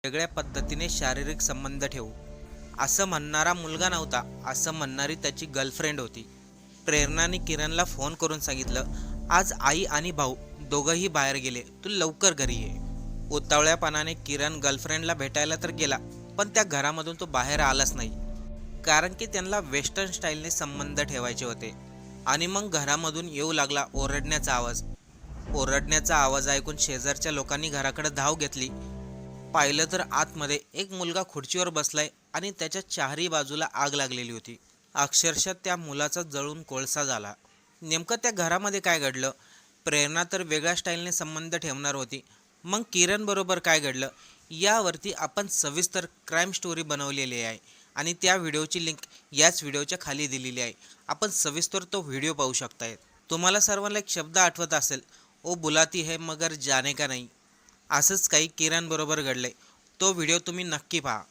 वेगळ्या पद्धतीने शारीरिक संबंध ठेवू असं म्हणणारा मुलगा नव्हता, असं म्हणणारी त्याची गर्लफ्रेंड होती. प्रेरणाने किरणला फोन करून सांगितलं, आज आई आणि भाऊ दोघंही बाहेर गेले, तू लवकर घरी ये. उतावळ्यापणाने किरण गर्लफ्रेंडला भेटायला तर गेला, पण त्या घरामधून तो बाहेर आलाच नाही. कारण की त्यांना वेस्टर्न स्टाईलने संबंध ठेवायचे होते. आणि मग घरामधून येऊ लागला ओरडण्याचा आवाज. ओरडण्याचा आवाज ऐकून शेजारच्या लोकांनी घराकडे धाव घेतली. पाहिलं तर आतमध्ये एक मुलगा खुर्चीवर बसलाय आणि त्याच्या चारही बाजूला आग लागलेली होती. अक्षरशः त्या मुलाचा जळून कोळसा झाला. नेमकं त्या घरामध्ये काय घडलं? प्रेरणा तर वेगळ्या स्टाईलने संबंध ठेवणार होती, मग किरण बरोबर काय घडलं यावरती आपण सविस्तर क्राईम स्टोरी बनवलेली आहे आणि त्या व्हिडिओची लिंक याच व्हिडिओच्या खाली दिलेली आहे. आपण सविस्तर तो व्हिडिओ पाहू शकताय. तुम्हाला सर्वांना एक शब्द आठवत असेल, ओ बुलाती है मगर जाने का नाही. असंच काही किरण बरोबर घडलंय. तो व्हिडिओ तुम्ही नक्की पहा.